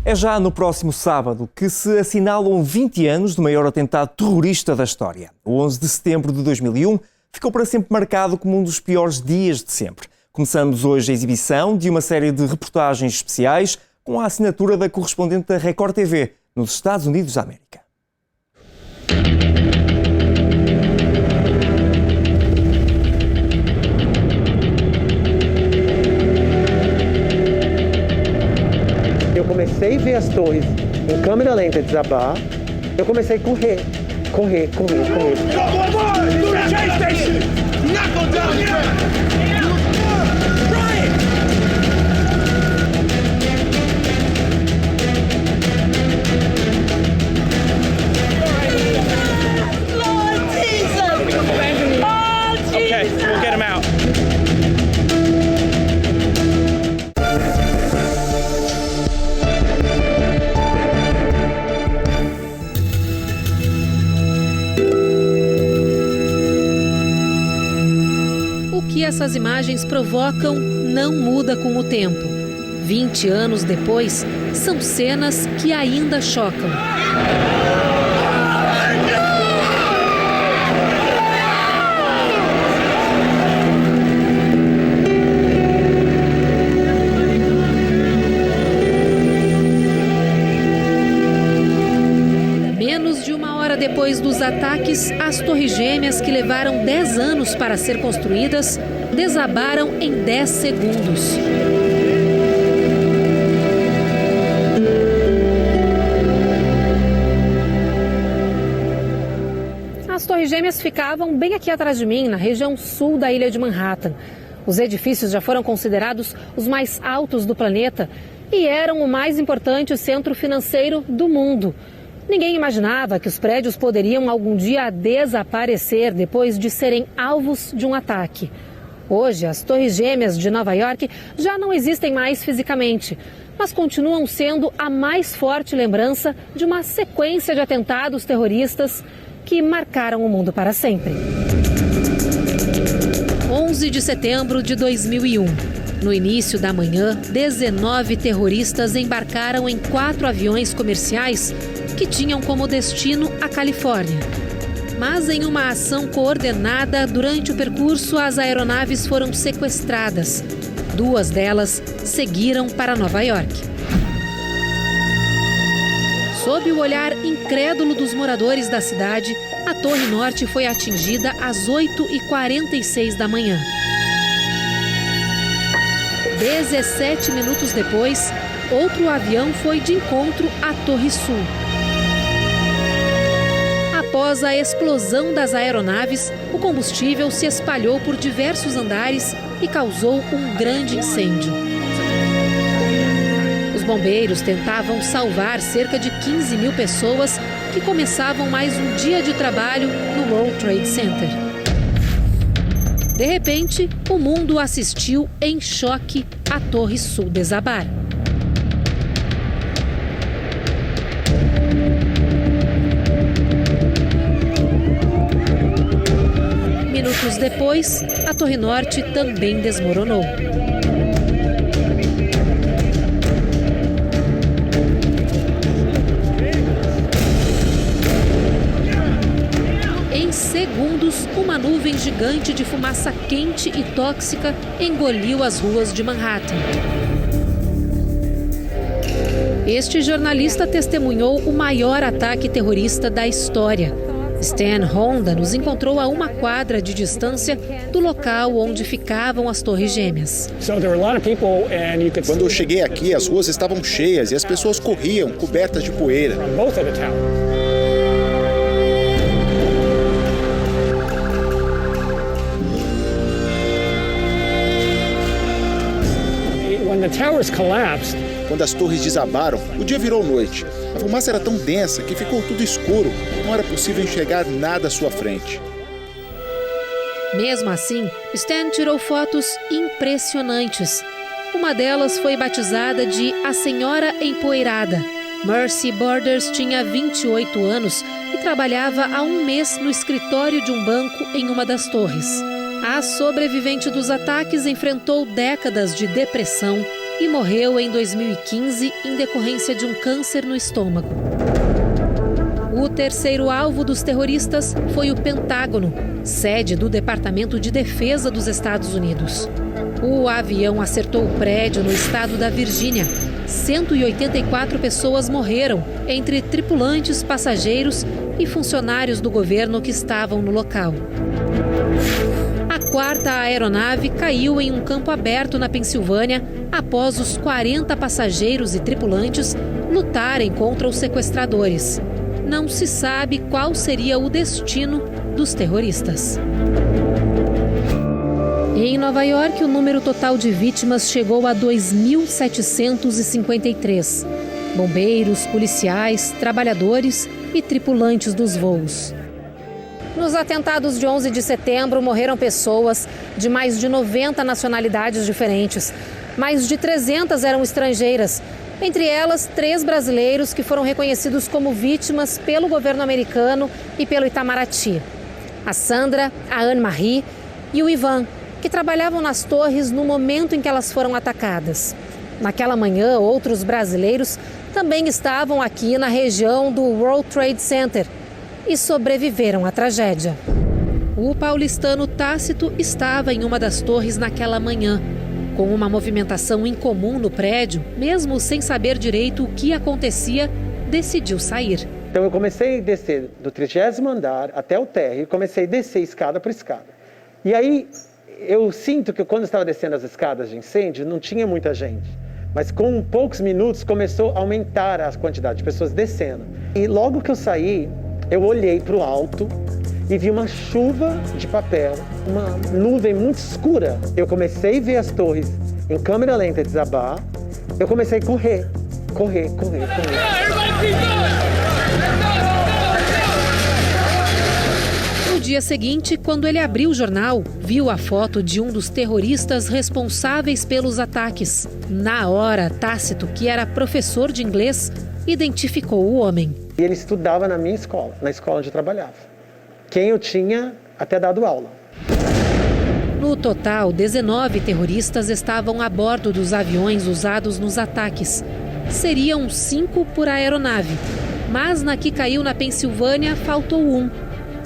É já no próximo sábado que se assinalam 20 anos do maior atentado terrorista da história. O 11 de setembro de 2001 ficou para sempre marcado como um dos piores dias de sempre. Começamos hoje a exibição de uma série de reportagens especiais com a assinatura da correspondente da Record TV, nos Estados Unidos da América. Eu comecei a ver as torres em câmera lenta desabar, eu comecei a correr. Okay, we'll get him out. O que essas imagens provocam não muda com o tempo. 20 anos depois, são cenas que ainda chocam. Menos de uma hora depois dos ataques, as Torres Gêmeas, que levaram 10 anos para ser construídas, desabaram em 10 segundos. As Torres Gêmeas ficavam bem aqui atrás de mim, na região sul da ilha de Manhattan. Os edifícios já foram considerados os mais altos do planeta e eram o mais importante centro financeiro do mundo. Ninguém imaginava que os prédios poderiam algum dia desaparecer depois de serem alvos de um ataque. Hoje, as Torres Gêmeas de Nova York já não existem mais fisicamente, mas continuam sendo a mais forte lembrança de uma sequência de atentados terroristas que marcaram o mundo para sempre. 11 de setembro de 2001. No início da manhã, 19 terroristas embarcaram em 4 aviões comerciais que tinham como destino a Califórnia. Mas em uma ação coordenada, durante o percurso, as aeronaves foram sequestradas. 2 delas seguiram para Nova York. Sob o olhar incrédulo dos moradores da cidade, a Torre Norte foi atingida às 8h46 da manhã. 17 minutos depois, outro avião foi de encontro à Torre Sul. Após a explosão das aeronaves, o combustível se espalhou por diversos andares e causou um grande incêndio. Os bombeiros tentavam salvar cerca de 15 mil pessoas que começavam mais um dia de trabalho no World Trade Center. De repente, o mundo assistiu em choque à Torre Sul desabar. Minutos depois, a Torre Norte também desmoronou. Em segundos, uma nuvem gigante de fumaça quente e tóxica engoliu as ruas de Manhattan. Este jornalista testemunhou o maior ataque terrorista da história. Stan Honda nos encontrou a uma quadra de distância do local onde ficavam as Torres Gêmeas. Quando eu cheguei aqui, as ruas estavam cheias e as pessoas corriam, cobertas de poeira. Quando as torres desabaram, o dia virou noite. A fumaça era tão densa que ficou tudo escuro. Não era possível enxergar nada à sua frente. Mesmo assim, Stan tirou fotos impressionantes. Uma delas foi batizada de A Senhora Empoeirada. Mercy Borders tinha 28 anos e trabalhava há um mês no escritório de um banco em uma das torres. A sobrevivente dos ataques enfrentou décadas de depressão e morreu em 2015 em decorrência de um câncer no estômago. O terceiro alvo dos terroristas foi o Pentágono, sede do Departamento de Defesa dos Estados Unidos. O avião acertou o prédio no estado da Virgínia. 184 pessoas morreram, entre tripulantes, passageiros e funcionários do governo que estavam no local. A quarta aeronave caiu em um campo aberto na Pensilvânia após os 40 passageiros e tripulantes lutarem contra os sequestradores. Não se sabe qual seria o destino dos terroristas. Em Nova York, o número total de vítimas chegou a 2.753. Bombeiros, policiais, trabalhadores e tripulantes dos voos. Nos atentados de 11 de setembro, morreram pessoas de mais de 90 nacionalidades diferentes. Mais de 300 eram estrangeiras. Entre elas, 3 brasileiros que foram reconhecidos como vítimas pelo governo americano e pelo Itamaraty. A Sandra, a Anne-Marie e o Ivan, que trabalhavam nas torres no momento em que elas foram atacadas. Naquela manhã, outros brasileiros também estavam aqui na região do World Trade Center e sobreviveram à tragédia. O paulistano Tácito estava em uma das torres naquela manhã. Com uma movimentação incomum no prédio, mesmo sem saber direito o que acontecia, decidiu sair. Então eu comecei a descer do 30º andar até o térreo e comecei a descer escada por escada. E aí eu sinto que quando eu estava descendo as escadas de incêndio não tinha muita gente. Mas com poucos minutos começou a aumentar a quantidade de pessoas descendo. E logo que eu saí, eu olhei para o alto e vi uma chuva de papel, uma nuvem muito escura. Eu comecei a ver as torres em câmera lenta desabar. Eu comecei a correr. No dia seguinte, quando ele abriu o jornal, viu a foto de um dos terroristas responsáveis pelos ataques. Na hora, Tácito, que era professor de inglês, identificou o homem. E ele estudava na minha escola, na escola onde eu trabalhava. Quem eu tinha até dado aula. No total, 19 terroristas estavam a bordo dos aviões usados nos ataques. Seriam 5 por aeronave, mas na que caiu na Pensilvânia faltou um.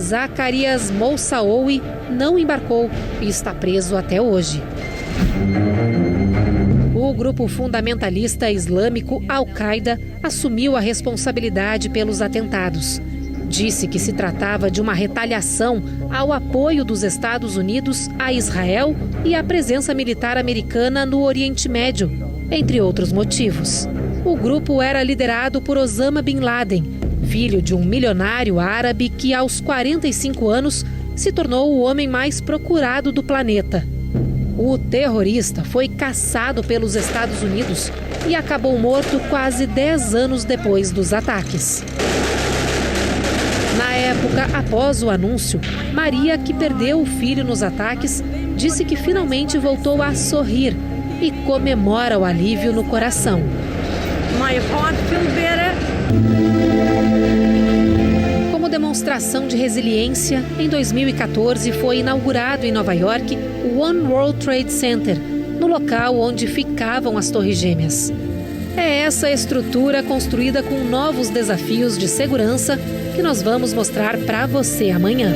Zacarias Moussaoui não embarcou e está preso até hoje. O grupo fundamentalista islâmico Al-Qaeda assumiu a responsabilidade pelos atentados. Disse que se tratava de uma retaliação ao apoio dos Estados Unidos a Israel e à presença militar americana no Oriente Médio, entre outros motivos. O grupo era liderado por Osama Bin Laden, filho de um milionário árabe que, aos 45 anos, se tornou o homem mais procurado do planeta. O terrorista foi caçado pelos Estados Unidos e acabou morto quase 10 anos depois dos ataques. Na época, após o anúncio, Maria, que perdeu o filho nos ataques, disse que finalmente voltou a sorrir e comemora o alívio no coração. My heart feels better. Como demonstração de resiliência, em 2014 foi inaugurado em Nova York o One World Trade Center, no local onde ficavam as Torres Gêmeas. É essa estrutura construída com novos desafios de segurança que nós vamos mostrar para você amanhã.